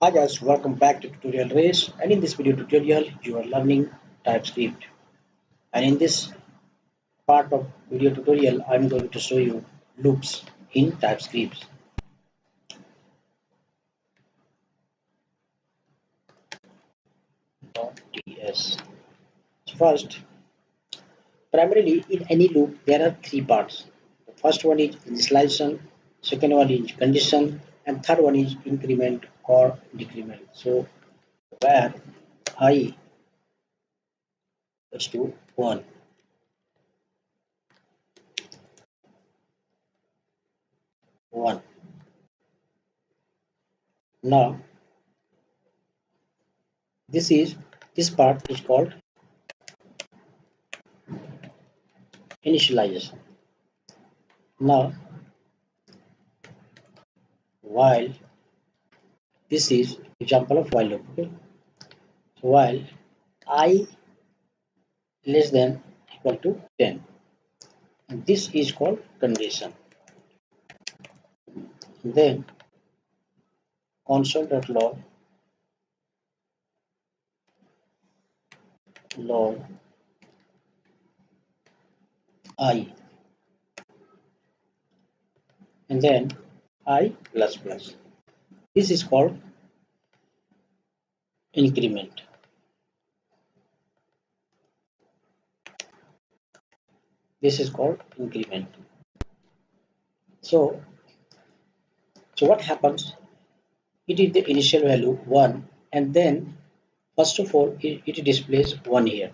Hi guys, welcome back to Tutorial Race, and in this video tutorial you are learning TypeScript, and in this part of video tutorial I'm going to show you loops in TypeScript. .ts. First, primarily in any loop there are three parts. The first one is initialization, second one is condition, and third one is increment or decrement. So where I is to 1. Now this part is called initialization. Now while this is example of while loop. Okay? So while I less than equal to 10, and this is called condition. And then console.log log I, and then I plus plus. This is called increment. This is called increment. So what happens? It is the initial value 1, and then first of all it displays 1 here.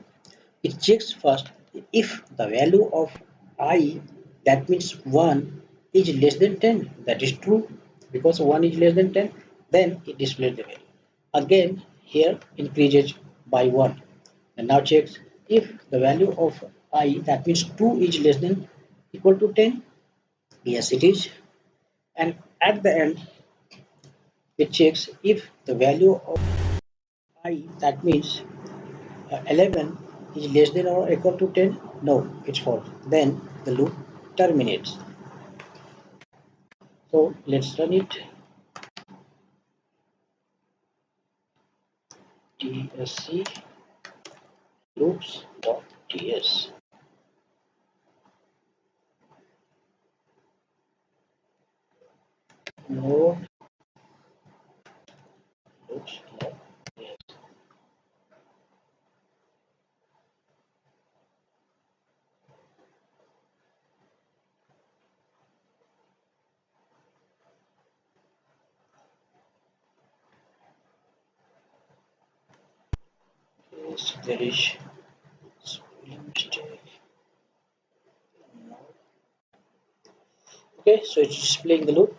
It checks first if the value of I, that means 1, is less than 10. That is true, because 1 is less than 10, then it displays the value. Again here increases by 1, and now checks if the value of I, that means 2, is less than equal to 10. Yes, it is. And at the end it checks if the value of I, that means 11, is less than or equal to 10. No, it's false. Then the loop terminates. So let's run it. tsc loops.ts. No loops.ts. Yes, there is spelling mistake. No. Okay, so it's displaying the loop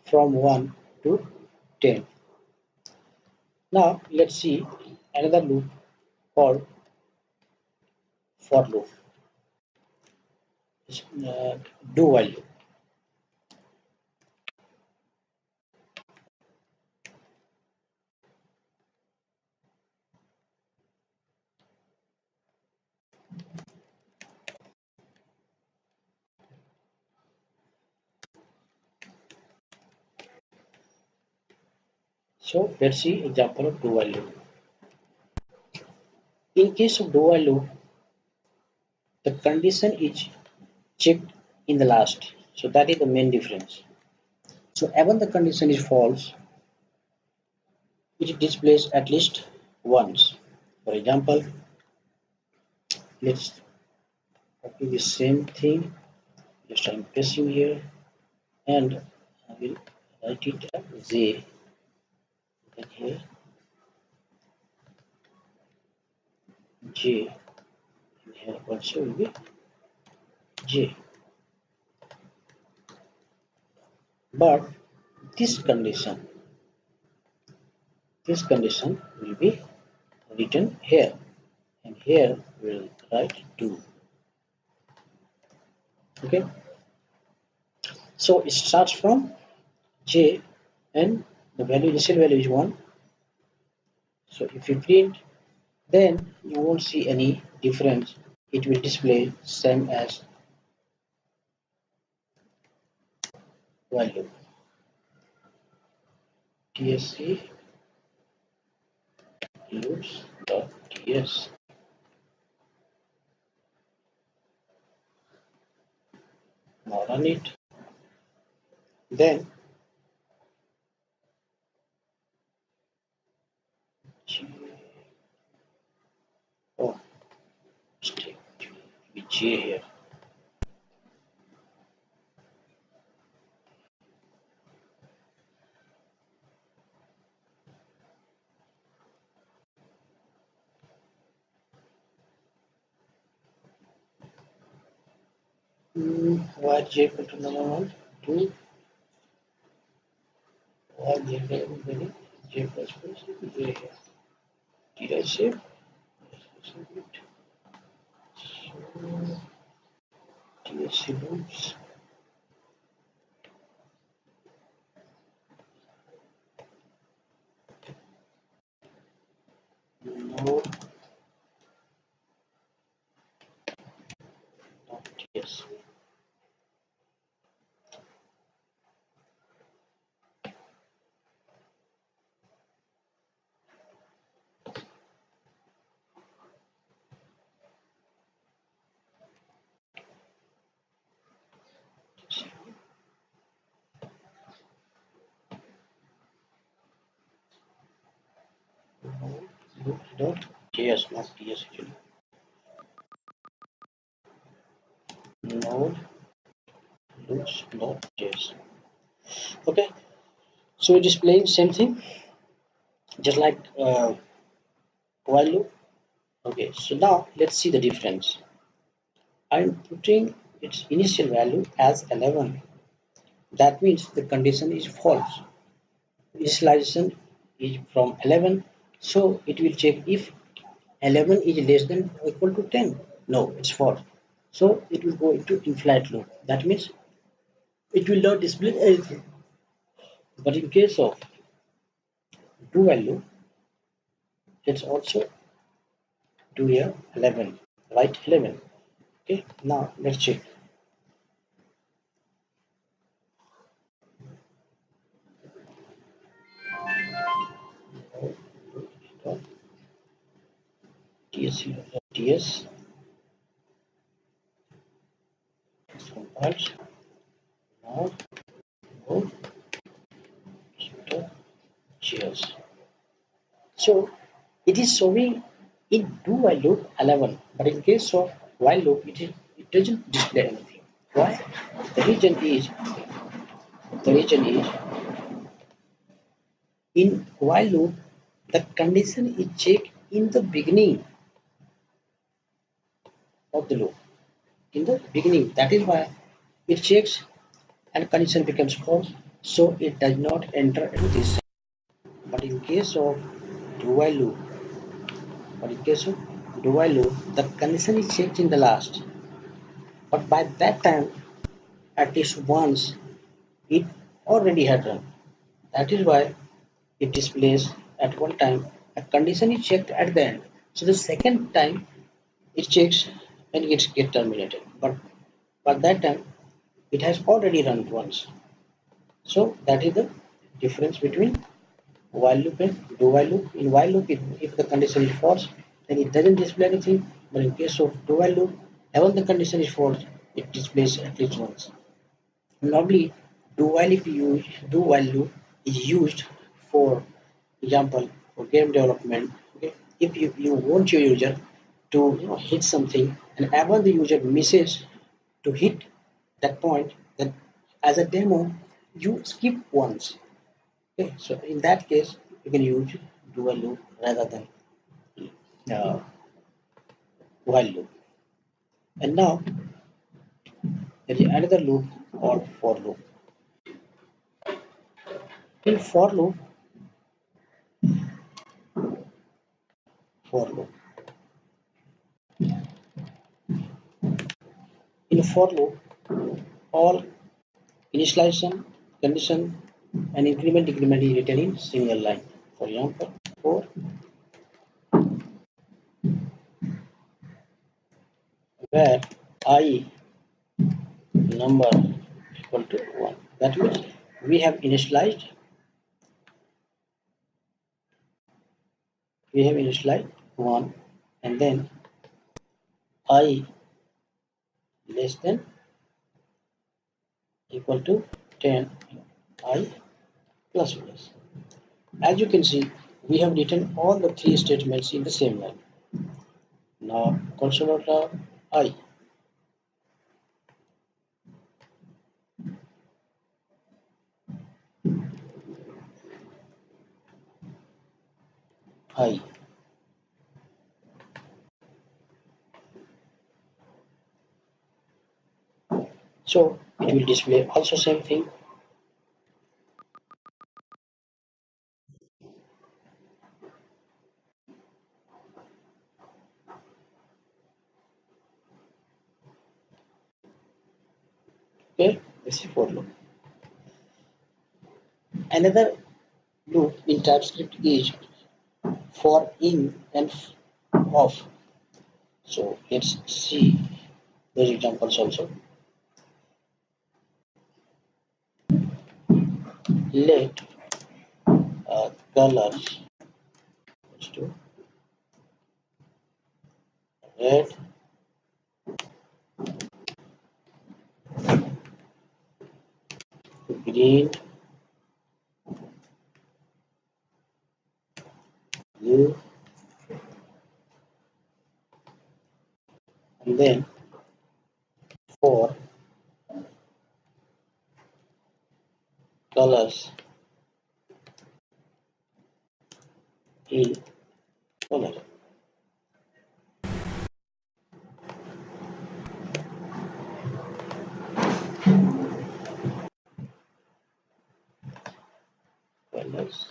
from 1 to 10. Now let's see another loop called for loop. Do while loop. So let's see example of do while loop. In case of do while loop, the condition is checked in the last. So that is the main difference. So even the condition is false, it displays at least once. For example, let's copy the same thing. Just I'm pasting here, and I will write it as J. Then here J, and here also will be J. But this condition will be written here, and here we'll write do. Okay, so it starts from J, and the value, initial value is 1. So if you print, then you won't see any difference. It will display same as while loop. tsc loops.ts. Now run it. Then oh, mistake with J here. Why J equal to number one? 2 why J equal to J plus J here. Did I save? Yes, so TSC loops. No, not TSC. Loops.js, not TS actually. Node loops.js. Okay, so it is playing same thing, just like while loop. Okay, so now let's see the difference. I'm putting its initial value as 11. That means the condition is false. Initialization is from 11, so it will check if 11 is less than or equal to 10. No, it's false. So it will go into infinite loop. That means it will not display anything. But in case of do while loop, let's also do here 11, right? 11. Okay, now let's check. TS compiles now go to cheers. So it is showing in do while loop 11, but in case of while loop, it doesn't display anything. Why? The reason is the reason is in while loop the condition is checked in the beginning of the loop. In the beginning, that is why it checks and condition becomes false, so it does not enter this. But in case of do while loop, but in case of do while loop, the condition is checked in the last. But by that time, at least once, it already had run. That is why it displays at one time a condition is checked at the end. So the second time it checks and it gets terminated. But by that time, it has already run once. So that is the difference between while loop and do while loop. In while loop, if the condition is false, then it doesn't display anything. But in case of do while loop, even the condition is false, it displays at least once. Normally, do while loop is used for example for game development. Okay, if you want your user to hit something and ever the user misses to hit that point, then as a demo you skip once. Okay, so in that case you can use do a loop rather than uh, while loop. And now there is another loop called for loop. In for loop in for loop, all initialization, condition, and decrement is written in single line. For example, for where I number equal to 1. That means we have initialized we have initialized 1 and then I less than equal to 10 I plus plus. As you can see, we have written all the three statements in the same line. Now console.log I I. So it will display also same thing. Okay, this is for loop. Another loop in TypeScript is for in and off. So let's see those examples also. Let colors to red, green, blue, and then for colors in color. Colors.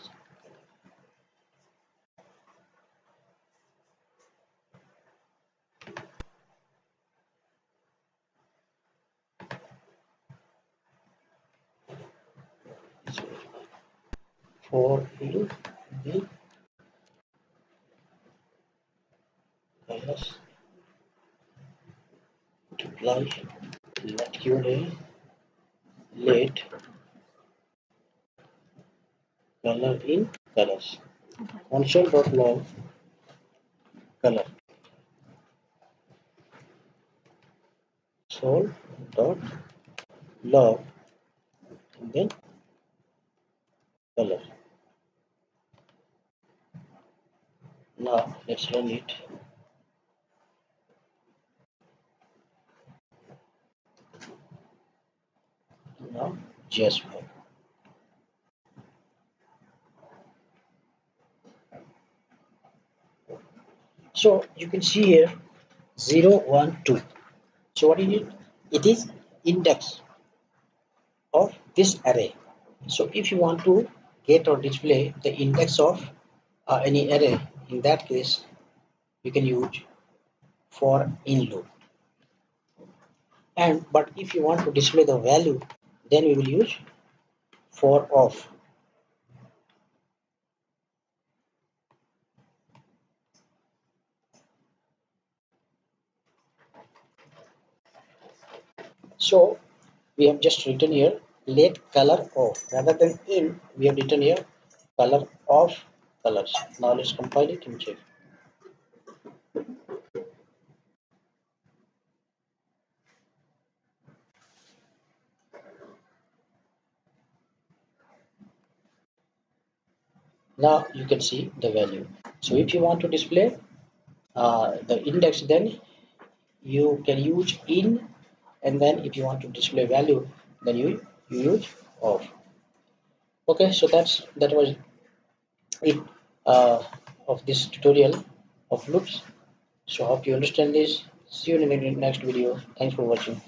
For in the colors to apply. Let Q&A let color in colors. Console.log color. Console.log and then color. Now let's run it. Now just one. So you can see here 0, 1, 2. So what is it? It is index of this array. So if you want to get or display the index of any array, in that case you can use for in loop. And but if you want to display the value, then we will use for off. So we have just written here let color off rather than in. We have written here color of colors. Now let's compile it and check. Now you can see the value. So if you want to display the index, then you can use in, and then if you want to display value, then you use off. Okay, so that was it of this tutorial of loops. So hope you understand this. See you in the next video. Thanks for watching.